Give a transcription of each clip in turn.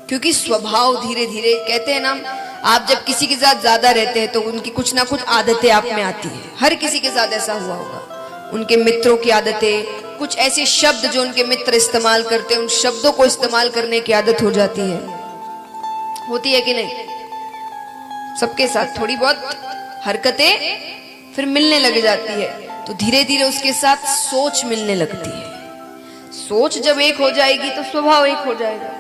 क्योंकि स्वभाव धीरे धीरे, कहते हैं ना, आप जब किसी के साथ ज्यादा रहते हैं तो उनकी कुछ ना कुछ आदतें आप में आती है। हर किसी के साथ ऐसा हुआ होगा। उनके मित्रों की आदतें, कुछ ऐसे शब्द जो उनके मित्र इस्तेमाल करते हैं, उन शब्दों को इस्तेमाल करने की आदत हो जाती है। होती है कि नहीं? सबके साथ थोड़ी बहुत हरकतें फिर मिलने लग जाती है, तो धीरे धीरे उसके साथ सोच मिलने लगती है। सोच जब एक हो जाएगी तो स्वभाव एक हो जाएगा।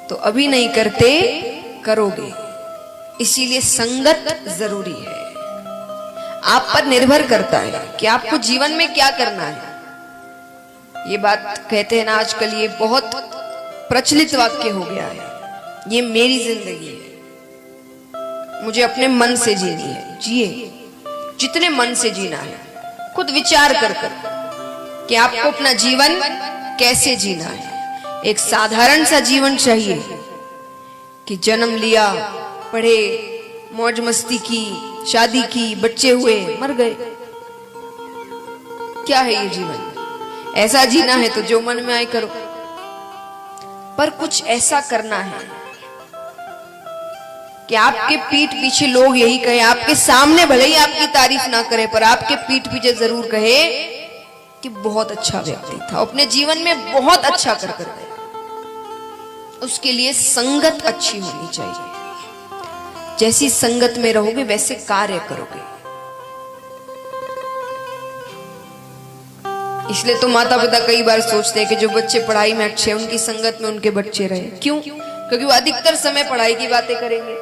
तो अभी नहीं करते, करोगे। इसीलिए संगत जरूरी है। आप पर निर्भर करता है कि आपको जीवन में क्या करना है। ये बात कहते हैं ना, आजकल ये बहुत प्रचलित वाक्य हो गया है, ये मेरी जिंदगी है, मुझे अपने मन से जीनी है। जिए जितने मन से जीना है, खुद विचार कर कि आपको अपना जीवन कैसे जीना है। एक साधारण सा जीवन चाहिए कि जन्म लिया, पढ़े, मौज मस्ती की, शादी की, बच्चे हुए, मर गए। क्या है ये जीवन? ऐसा जीना है तो जो मन में आए करो, पर कुछ ऐसा करना है कि आपके पीठ पीछे लोग यही कहे, आपके सामने भले ही आपकी तारीफ ना करे, पर आपके पीठ पीछे जरूर कहे कि बहुत अच्छा व्यक्ति था, अपने जीवन में बहुत अच्छा कर गया। उसके लिए संगत अच्छी होनी चाहिए। जैसी संगत में रहोगे वैसे कार्य करोगे। इसलिए तो माता पिता कई बार सोचते हैं कि जो बच्चे पढ़ाई में अच्छे हैं उनकी संगत में उनके बच्चे रहे। क्यों? क्योंकि वो अधिकतर समय पढ़ाई की बातें करेंगे,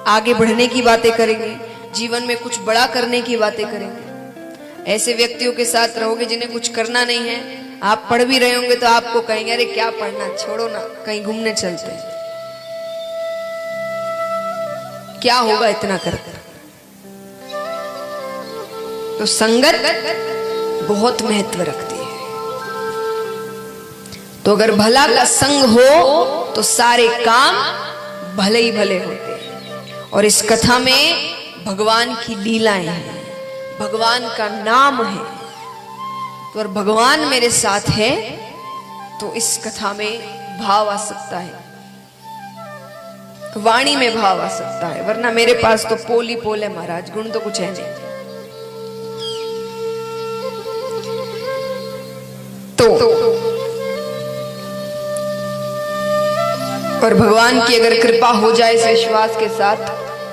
आगे बढ़ने की बातें करेंगे, जीवन में कुछ बड़ा करने की बातें करेंगे। ऐसे व्यक्तियों के साथ रहोगे जिन्हें कुछ करना नहीं है, आप पढ़ भी रहे होंगे तो आपको कहेंगे अरे क्या पढ़ना, छोड़ो ना, कहीं घूमने चलते हैं। क्या होगा इतना करकर? तो संगत बहुत महत्व रखती है। तो अगर भला का संग हो तो सारे काम भले ही भले होते हैं। और इस कथा में भगवान की लीलाएं हैं, भगवान का नाम है। तो और भगवान मेरे साथ है तो इस कथा में भाव आ सकता है, वाणी में भाव आ सकता है। वरना मेरे पास तो पोल ही पोल है महाराज, गुण तो कुछ है नहीं। तो और भगवान की अगर कृपा हो जाए इस विश्वास के साथ,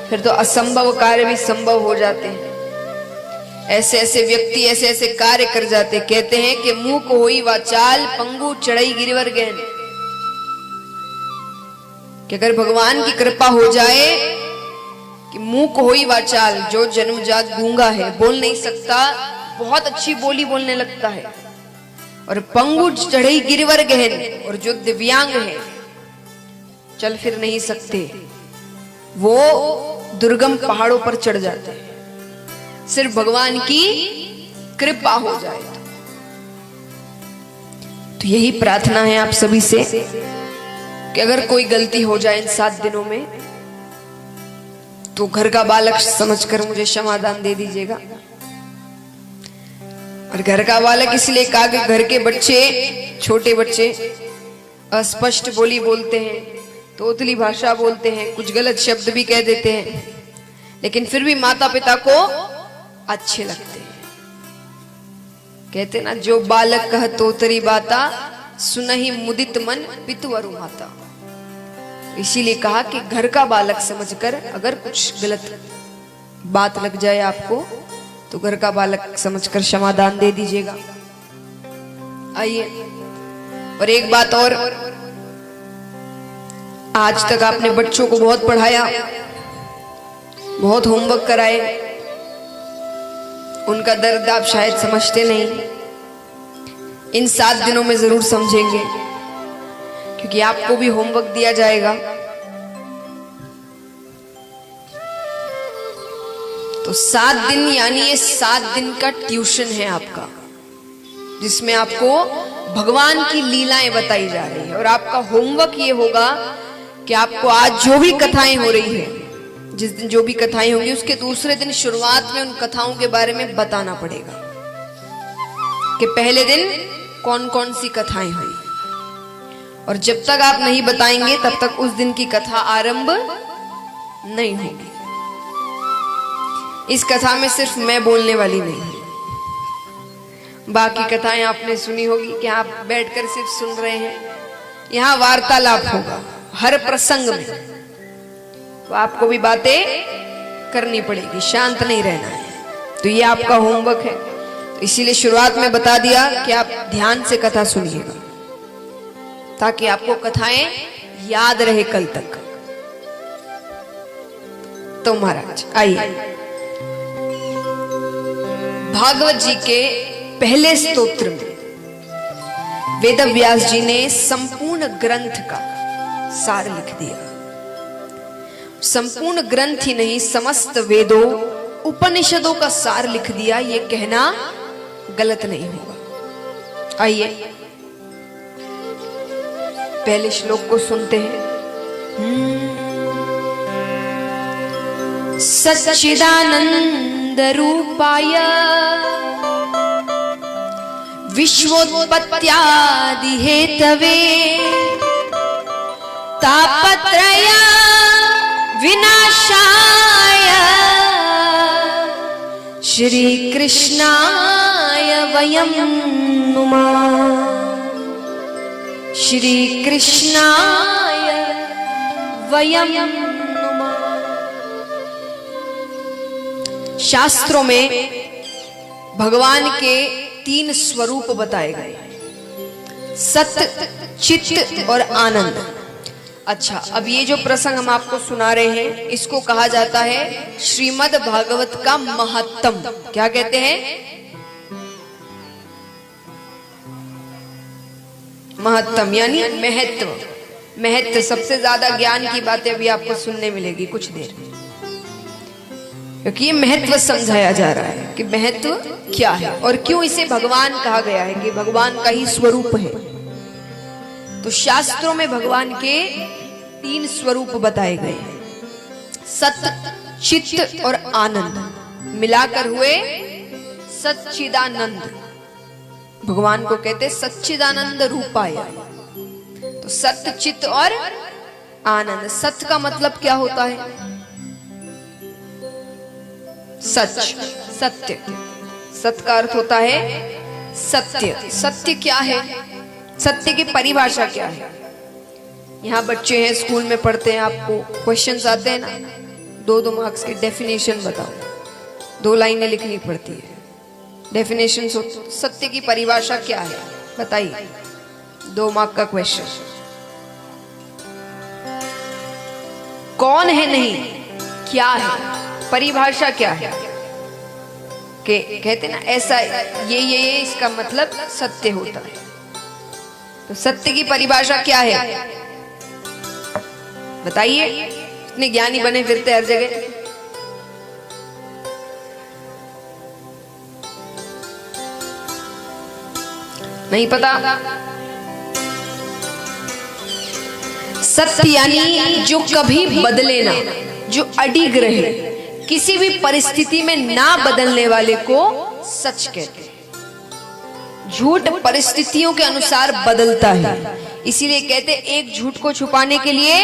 फिर तो असंभव कार्य भी संभव हो जाते हैं। ऐसे ऐसे व्यक्ति ऐसे ऐसे कार्य कर जाते। कहते हैं कि मूक होई वाचाल, पंगु चढ़ई गिरवर गहन। कि अगर भगवान की कृपा हो जाए कि मूक होई वाचाल, जो जन्मजात गूंगा है, बोल नहीं सकता, बहुत अच्छी बोली बोलने लगता है। और पंगु चढ़ई गिरवर गहन, और जो दिव्यांग है, चल फिर नहीं सकते, वो दुर्गम पहाड़ों पर चढ़ जाते हैं। सिर्फ भगवान की कृपा हो जाए तो यही प्रार्थना है आप सभी से कि अगर कोई गलती हो जाए इन 7 दिनों में तो घर का बालक समझकर मुझे क्षमादान दे दीजिएगा। और घर का बालक इसलिए कहा कि घर के बच्चे, छोटे बच्चे अस्पष्ट बोली बोलते हैं, तोतली भाषा बोलते हैं, कुछ गलत शब्द भी कह देते हैं, लेकिन फिर भी माता पिता को अच्छे लगते हैं। कहते ना, जो बालक कह तोतरी बाता, सुनहि मुदित मन पितुवरु माता। इसीलिए कहा कि घर का बालक समझकर अगर कुछ गलत बात लग जाए आपको तो घर का बालक समझकर क्षमादान दे दीजिएगा। आइए, और एक बात और, आज तक आपने बच्चों को बहुत पढ़ाया, बहुत होमवर्क कराए, उनका दर्द आप शायद समझते नहीं। इन 7 दिनों में जरूर समझेंगे, क्योंकि आपको भी होमवर्क दिया जाएगा। तो 7 दिन यानी ये 7 दिन का ट्यूशन है आपका, जिसमें आपको भगवान की लीलाएं बताई जा रही है। और आपका होमवर्क ये होगा कि आपको आज जो भी कथाएं हो रही है, जिस दिन जो भी कथाएं होंगी, उसके दूसरे दिन शुरुआत में उन कथाओं के बारे में बताना पड़ेगा कि पहले दिन कौन कौन सी कथाएं हुई। और जब तक आप नहीं बताएंगे तब तक उस दिन की कथा आरंभ नहीं होगी। इस कथा में सिर्फ मैं बोलने वाली नहीं हूं, बाकी कथाएं आपने सुनी होगी कि आप बैठकर सिर्फ सुन रहे हैं। यहां वार्तालाप होगा हर प्रसंग में, तो आपको भी बातें करनी पड़ेगी, शांत नहीं रहना है। तो ये आपका होमवर्क है। तो इसीलिए शुरुआत में बता दिया कि आप ध्यान से कथा सुनिएगा, ताकि आपको कथाएं याद रहे कल तक। तो महाराज आइए, भागवत जी के पहले स्तोत्र में वेद व्यास जी ने संपूर्ण ग्रंथ का सार लिख दिया। संपूर्ण ग्रंथ ही नहीं, समस्त वेदों उपनिषदों का सार लिख दिया। ये कहना गलत नहीं होगा। आइए पहले श्लोक को सुनते हैं। सच्चिदानंद रूपाय विश्वोत्पत्त्यादि हेतवे तापत्रय विनाशाय श्री कृष्णाय वयं नुमः। श्री कृष्णाय वयं नुमः। शास्त्रों में भगवान के 3 स्वरूप बताए गए, सत्य, चित्त और आनंद। अच्छा, अब ये जो प्रसंग हम आपको सुना रहे हैं, इसको कहा जाता है श्रीमद् भागवत का महत्तम। क्या कहते हैं? महत्तम यानी महत्व। महत्व, सबसे ज्यादा ज्ञान की बातें अभी आपको सुनने मिलेगी कुछ देर में, क्योंकि ये महत्व समझाया जा रहा है कि महत्व क्या है और क्यों इसे भगवान कहा गया है, कि भगवान का ही स्वरूप है। तो शास्त्रों में भगवान के 3 स्वरूप बताए गए हैं, सत्य, चित्त और आनंद, मिलाकर हुए सच्चिदानंद। भगवान को कहते सच्चिदानंद रूपाय। तो सत्य, चित्त और आनंद। सत्य का मतलब क्या होता है? सच, सत्य। सत्य का अर्थ होता है सत्य। सत्य क्या है? सत्य की परिभाषा क्या है? यहाँ बच्चे हैं, स्कूल में पढ़ते हैं, आपको क्वेश्चंस आते हैं ना, 2-2 मार्क्स की डेफिनेशन बताओ, 2 लाइनें लिखनी पड़ती है। डेफिनेशन, सत्य की परिभाषा क्या है बताइए। 2 मार्क का क्वेश्चन। कौन है नहीं, क्या है, परिभाषा क्या है? कि कहते ना ऐसा ये इसका मतलब सत्य होता है। तो सत्य की परिभाषा क्या है बताइए। इतने ज्ञानी बने फिरते हर जगह। नहीं पता? सत्य यानी जो कभी बदले ना, जो अडिग रहे, किसी भी परिस्थिति में ना बदलने वाले को सच कहते हैं। झूठ परिस्थितियों के अनुसार बदलता है, इसीलिए कहते एक झूठ को छुपाने के लिए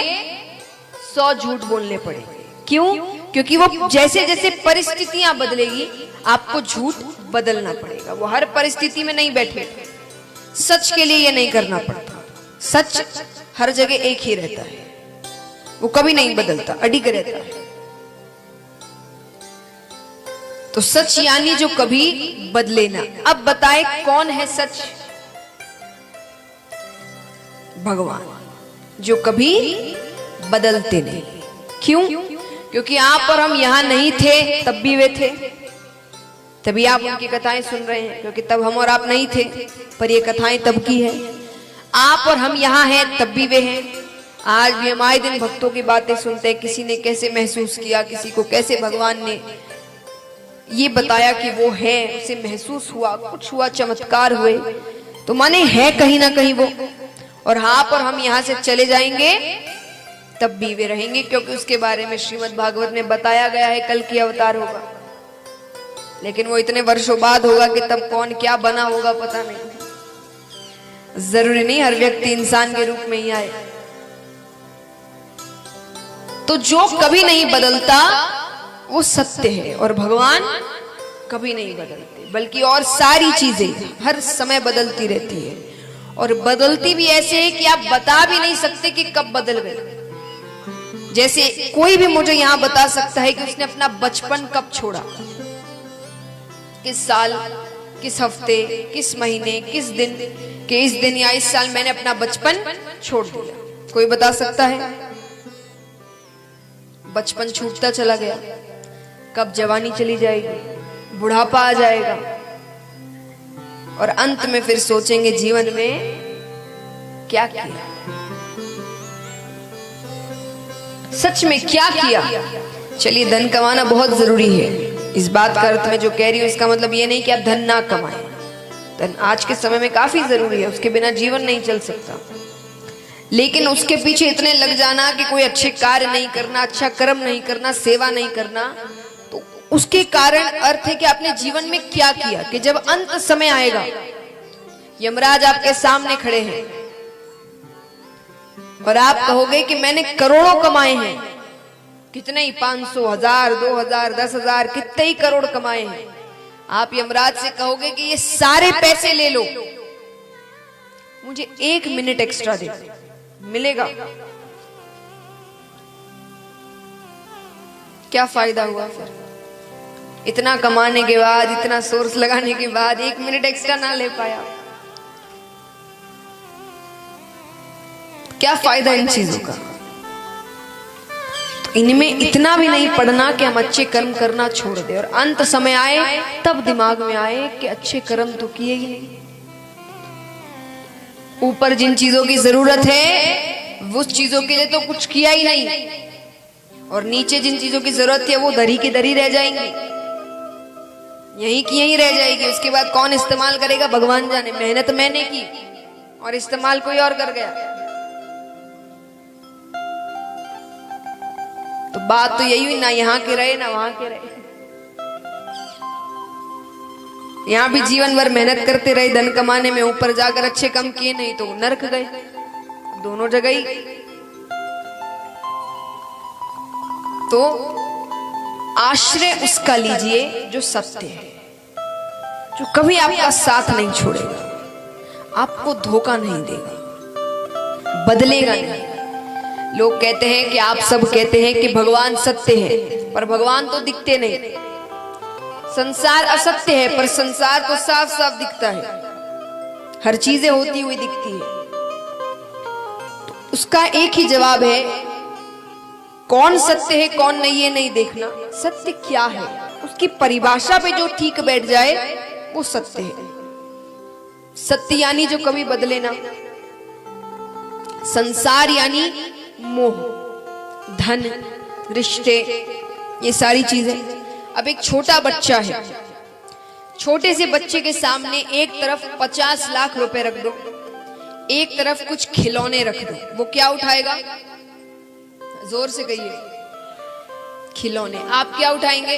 100 झूठ बोलने पड़े। क्यों? क्योंकि वो जैसे जैसे परिस्थितियां बदलेगी आपको झूठ बदलना पड़ेगा। वो हर परिस्थिति में नहीं बैठे। सच के लिए ये नहीं करना पड़ता। सच हर जगह एक ही रहता है, वो कभी नहीं बदलता, अडिग रहता है। तो सच यानी जो कभी बदले ना। अब बताए कौन है सच? भगवान, जो कभी बदलते नहीं। क्यों? क्योंकि आप और हम यहां नहीं थे तब भी वे थे, तभी आप उनकी कथाएं सुन रहे हैं, क्योंकि तब हम और आप नहीं थे, पर ये कथाएं तब की है। आप और हम यहाँ हैं तब भी वे हैं। आज भी हम आए दिन भक्तों की बातें सुनते हैं, किसी ने कैसे महसूस किया, किसी को कैसे भगवान ने ये बताया कि वो है, उसे महसूस हुआ, कुछ हुआ, चमत्कार हुए, तो माने है कहीं ना कहीं वो। और हाँ, पर हम यहाँ से चले जाएंगे तब भी वे रहेंगे, क्योंकि उसके बारे में श्रीमद् भागवत में बताया गया है कल की अवतार होगा। लेकिन वो इतने वर्षों बाद होगा कि तब कौन क्या बना होगा पता नहीं। जरूरी नहीं हर व्यक्ति इंसान के रूप में ही आए। तो जो कभी नहीं बदलता वो सत्य है, और भगवान कभी नहीं बदलते, बल्कि और सारी चीजें हर समय बदलती रहती है, और बदलती भी ऐसे है कि आप बता भी नहीं सकते कि कब बदल गए। जैसे कोई भी मुझे यहां बता सकता है कि उसने अपना बचपन कब छोड़ा, किस साल, किस हफ्ते, किस महीने, किस दिन, कि इस दिन या इस साल मैंने अपना बचपन छोड़ दिया। कोई बता सकता है? बचपन छूटता चला गया, कब जवानी चली जाएगी, बुढ़ापा आ जाएगा, और अंत में फिर सोचेंगे जीवन में क्या किया, सच में क्या किया। चलिए, धन कमाना बहुत जरूरी है, इस बात का अर्थ में जो कह रही हूं इसका मतलब ये नहीं कि आप धन ना कमाएं। धन आज के समय में काफी जरूरी है, उसके बिना जीवन नहीं चल सकता, लेकिन उसके पीछे इतने लग जाना कि कोई अच्छे कार्य नहीं करना, अच्छा कर्म नहीं करना, सेवा नहीं करना, तो उसके कारण अर्थ है कि आपने जीवन में क्या किया। कि जब अंत समय आएगा, यमराज आपके सामने खड़े हैं और आप कहोगे कि मैंने करोड़ों कमाए हैं, कितने ही 500, 1000, 2000, 10,000, कितने ही करोड़ कमाए हैं। आप यमराज से कहोगे कि ये सारे पैसे ले लो, मुझे 1 मिनट एक्स्ट्रा दे, मिलेगा? क्या फायदा हुआ फिर? इतना कमाने के बाद, इतना सोर्स लगाने के बाद 1 मिनट एक्स्ट्रा ना ले पाया, क्या फायदा इन चीजों का? तो इनमें इतना भी नहीं पढ़ना कि हम अच्छे कर्म करना छोड़ दे, और अंत समय आए तब दिमाग में आए कि अच्छे कर्म तो किए ही नहीं। ऊपर जिन चीजों की जरूरत है उस चीजों के लिए तो कुछ किया ही नहीं, और नीचे जिन चीजों की जरूरत है वो दरी की दरी रह जाएंगी, यहीं की यहीं रह जाएगी। उसके बाद कौन इस्तेमाल करेगा भगवान जाने। मेहनत मैंने की और इस्तेमाल कोई और कर गया। तो बात तो यही हुई, ना यहाँ के रहे ना वहां के रहे। यहां भी जीवन भर मेहनत करते रहे धन कमाने में, ऊपर जाकर अच्छे काम किए नहीं तो नरक गए, दोनों जगह ही। तो आश्रय उसका लीजिए जो सत्य है, जो कभी आपका साथ नहीं छोड़ेगा, आपको धोखा नहीं देगा, बदलेगा नहीं। लोग कहते हैं कि आप सब कहते हैं कि भगवान सत्य है, पर भगवान तो दिखते नहीं। संसार असत्य है, पर संसार तो साफ साफ दिखता है, हर चीजें होती हुई दिखती है। तो उसका एक ही जवाब है, कौन सत्य है कौन नहीं, ये नहीं देखना, सत्य क्या है उसकी परिभाषा पे जो ठीक बैठ जाए वो सत्य है। सत्य यानी जो कभी बदले ना, संसार यानी मोह, धन, रिश्ते, ये सारी चीजें। अब एक छोटा बच्चा है, छोटे से बच्चे के सामने एक तरफ 50 लाख रुपए रख दो, एक तरफ कुछ खिलौने रख दो, वो क्या उठाएगा? जोर से कहिए। खिलौने। आप क्या उठाएंगे?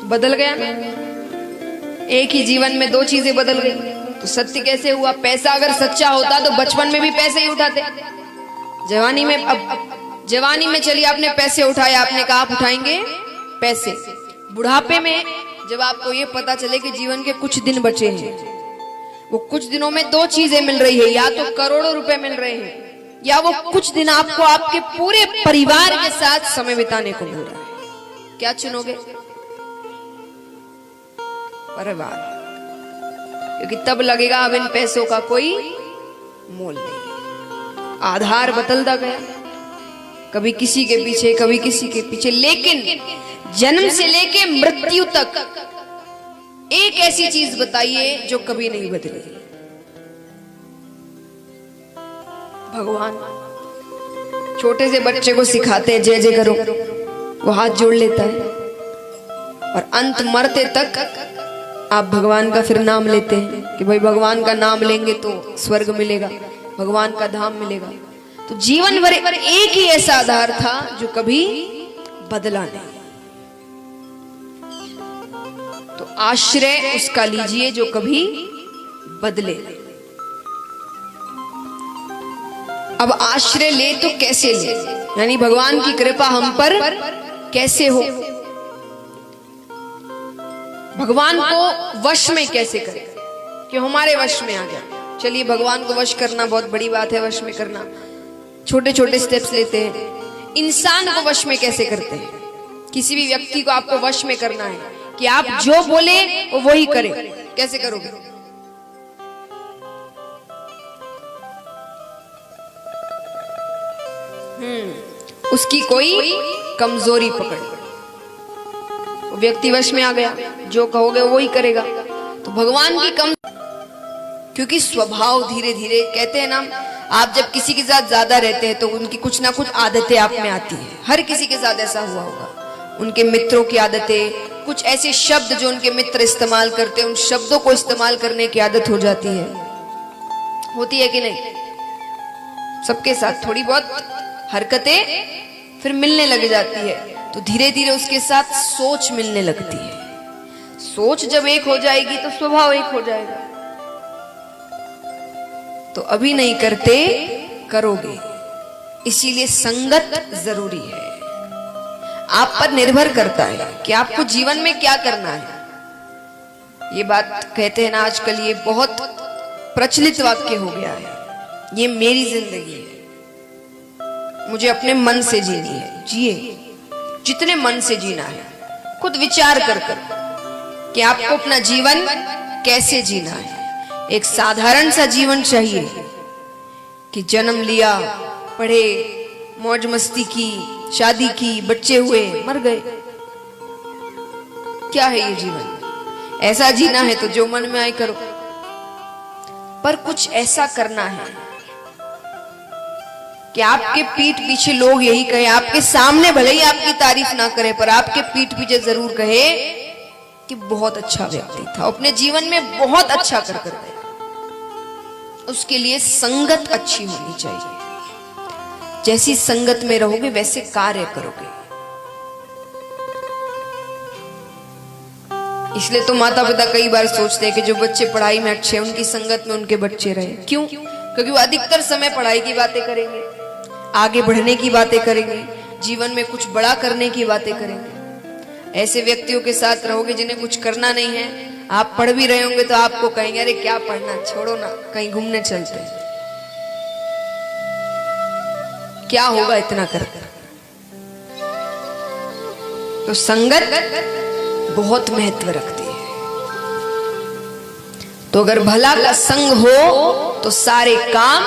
बदल गया ना? एक ही जीवन में 2 चीजें बदल गई। तो सत्य कैसे हुआ? पैसा अगर सच्चा होता तो बचपन में भी पैसे ही उठाते, जवानी में। अब जवानी में चलिए आपने पैसे उठाए, आपने कहा आप उठाएंगे पैसे। बुढ़ापे में जब आपको ये पता चले कि जीवन के कुछ दिन बचे हैं, वो कुछ दिनों में 2 चीजें मिल रही है, या तो करोड़ों रुपए मिल रहे हैं, या वो कुछ दिन आपको आपके पूरे परिवार के साथ समय बिताने को मिल रहा है। क्या चुनोगे? परिवार, क्योंकि तब लगेगा अब इन पैसों का कोई मोल नहीं। आधार बदलता गया, कभी किसी के पीछे, कभी किसी के पीछे, लेकिन जन्म से लेके मृत्यु तक एक ऐसी चीज बताइए जो कभी नहीं बदली। भगवान छोटे से बच्चे को सिखाते हैं जय जय करो, वो हाथ जोड़ लेता है, और अंत मरते तक आप भगवान का फिर नाम लेते हैं कि भाई भगवान का नाम लेंगे तो स्वर्ग मिलेगा, भगवान का धाम मिलेगा। तो जीवन भर एक ही ऐसा आधार था जो कभी बदला नहीं। तो आश्रय उसका लीजिए जो कभी बदले। अब आश्रय ले तो कैसे ले, यानी भगवान की कृपा हम पर कैसे हो, भगवान को वश में कैसे करें कि हमारे वश में आ गया। चलिए, भगवान को वश करना बहुत बड़ी बात है, वश में करना छोटे छोटे स्टेप्स लेते हैं। इंसान को वश में कैसे करते हैं? किसी भी व्यक्ति को आपको वश में करना है कि आप जो बोले वो वही करे, कैसे करोगे? उसकी कोई कमजोरी पकड़, वो व्यक्ति वश में आ गया, जो कहोगे वो वही करेगा। तो भगवान की कम, क्योंकि स्वभाव धीरे धीरे, कहते हैं ना, आप जब किसी के साथ ज्यादा रहते हैं तो उनकी कुछ ना कुछ आदतें आप में आती है। हर किसी के साथ ऐसा हुआ होगा, उनके मित्रों की आदतें, कुछ ऐसे शब्द जो उनके मित्र इस्तेमाल करते हैं, उन शब्दों को इस्तेमाल करने की आदत हो जाती है। होती है कि नहीं? सबके साथ थोड़ी बहुत हरकतें फिर मिलने लग जाती है, तो धीरे धीरे उसके साथ सोच मिलने लगती है। सोच जब एक हो जाएगी तो स्वभाव एक हो जाएगा। तो अभी नहीं करते, करोगे। इसीलिए संगत जरूरी है। आप पर निर्भर करता है कि आपको जीवन में क्या करना है। ये बात कहते हैं ना, आजकल ये बहुत प्रचलित वाक्य हो गया है, ये मेरी जिंदगी है, मुझे अपने मन से जीनी है। जिए, जितने मन से जीना है, खुद विचार कर कि आपको अपना जीवन कैसे जीना है। एक साधारण सा जीवन चाहिए कि जन्म लिया, पढ़े, मौज मस्ती की, शादी की, बच्चे हुए, मर गए। क्या है ये जीवन? ऐसा जीना है तो जो मन में आए करो, पर कुछ ऐसा करना है कि आपके पीठ पीछे लोग यही कहे, आपके सामने भले ही आपकी तारीफ ना करे, पर आपके पीठ पीछे जरूर कहे कि बहुत अच्छा व्यक्ति था, अपने जीवन में बहुत अच्छा कर कर गया। उसके लिए संगत अच्छी होनी चाहिए। जैसी संगत में रहोगे वैसे कार्य करोगे। इसलिए तो माता पिता कई बार सोचते हैं कि जो बच्चे पढ़ाई में अच्छे हैं उनकी संगत में उनके बच्चे रहे। क्यों? क्योंकि वो अधिकतर समय पढ़ाई की बातें करेंगे, आगे बढ़ने की बातें करेंगे, जीवन में कुछ बड़ा करने की बातें करेंगे। ऐसे व्यक्तियों के साथ रहोगे जिन्हें कुछ करना नहीं है, आप पढ़ भी रहे होंगे तो आपको कहेंगे अरे क्या पढ़ना, छोड़ो ना, कहीं घूमने चलते हैं। क्या होगा इतना कर? तो संगत बहुत महत्व रखती है। तो अगर भला का संग हो तो सारे काम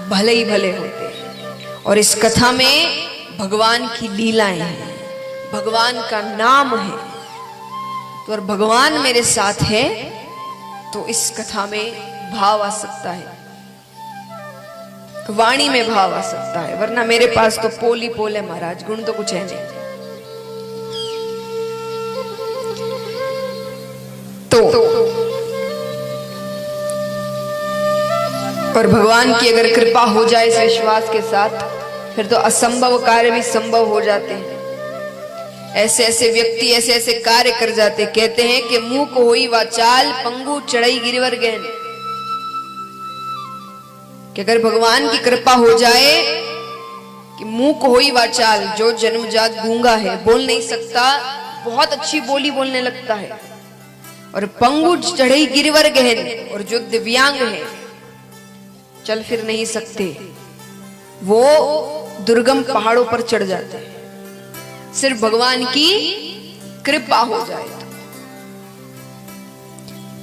भले ही भले होते हैं। और इस कथा में भगवान की लीलाएं हैं, भगवान का नाम है। तो और भगवान मेरे साथ है तो इस कथा में भाव आ सकता है, वाणी में भाव आ सकता है, वरना मेरे पास तो पोल ही पोल है महाराज, गुण तो कुछ है नहीं। तो और भगवान की अगर कृपा हो जाए इस विश्वास के साथ, फिर तो असंभव कार्य भी संभव हो जाते हैं। ऐसे ऐसे व्यक्ति ऐसे ऐसे कार्य कर जाते। कहते हैं कि मुंह को होई वाचाल, पंगु चढ़ई गिरवर गहन। कि अगर भगवान की कृपा हो जाए कि मुंह को होई वाचाल, जो जन्मजात गूंगा है, बोल नहीं सकता, बहुत अच्छी बोली बोलने लगता है। और पंगु चढ़ई गिरवर गहन, और जो दिव्यांग है, चल फिर नहीं सकते, वो दुर्गम पहाड़ों पर चढ़ जाते हैं। सिर्फ भगवान की कृपा हो जाए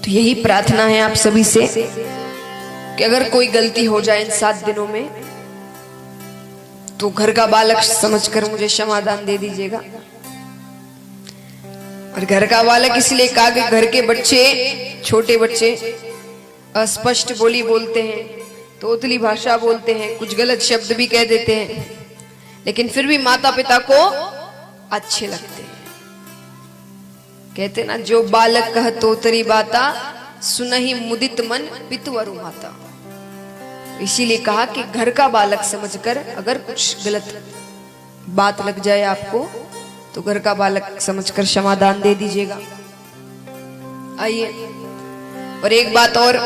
तो यही प्रार्थना है आप सभी से कि अगर कोई गलती हो जाए इन 7 दिनों में तो घर का बालक समझकर मुझे क्षमादान दे दीजिएगा। और घर का बालक इसलिए कहा कि घर के बच्चे, छोटे बच्चे अस्पष्ट बोली बोलते हैं, तोतली भाषा बोलते हैं, कुछ गलत शब्द भी कह देते हैं, लेकिन फिर भी माता पिता को अच्छे लगते हैं। कहते ना, जो बालक कह तोतरी बाता, सुनहि मुदित मन पितुवरु माता। इसीलिए कहा कि घर का बालक समझकर अगर कुछ गलत बात लग जाए आपको तो घर का बालक समझकर क्षमादान दे दीजिएगा। आइए, और एक बात और,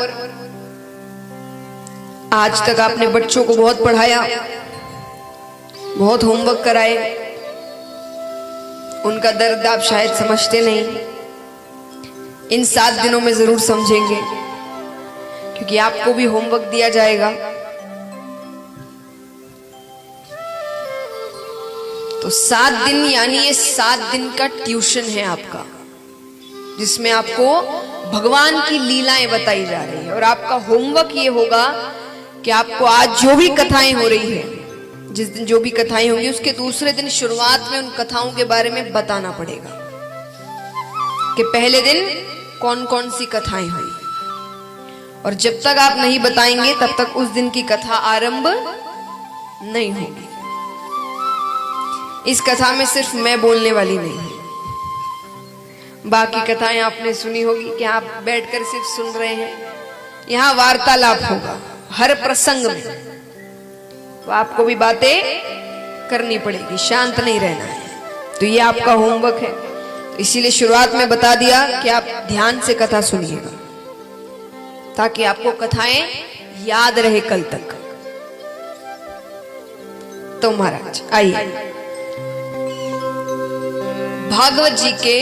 आज तक आपने बच्चों को बहुत पढ़ाया, बहुत होमवर्क कराए, उनका दर्द आप शायद समझते नहीं। इन 7 दिनों में जरूर समझेंगे, क्योंकि आपको भी होमवर्क दिया जाएगा। तो 7 दिन यानी ये 7 दिन का ट्यूशन है आपका, जिसमें आपको भगवान की लीलाएं बताई जा रही है। और आपका होमवर्क ये होगा कि आपको आज जो भी कथाएं हो रही है, जिस दिन जो भी कथाएं होंगी, उसके दूसरे दिन शुरुआत में उन कथाओं के बारे में बताना पड़ेगा कि पहले दिन कौन कौन सी कथाएं हुई। और जब तक आप नहीं बताएंगे तब तक उस दिन की कथा आरंभ नहीं होगी। इस कथा में सिर्फ मैं बोलने वाली नहीं हूं, बाकी कथाएं आपने सुनी होगी कि आप बैठकर सिर्फ सुन रहे हैं। यहां वार्तालाप होगा हर प्रसंग में, तो आपको भी बातें करनी पड़ेगी, शांत नहीं रहना है। तो ये आपका होमवर्क है। तो इसीलिए शुरुआत में बता दिया कि आप ध्यान से कथा सुनिएगा, ताकि आपको कथाएं याद रहे कल तक। तो महाराज आइए, भागवत जी के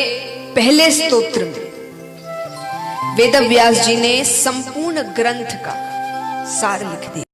पहले स्तोत्र में वेद व्यास जी ने संपूर्ण ग्रंथ का सार लिख दिया।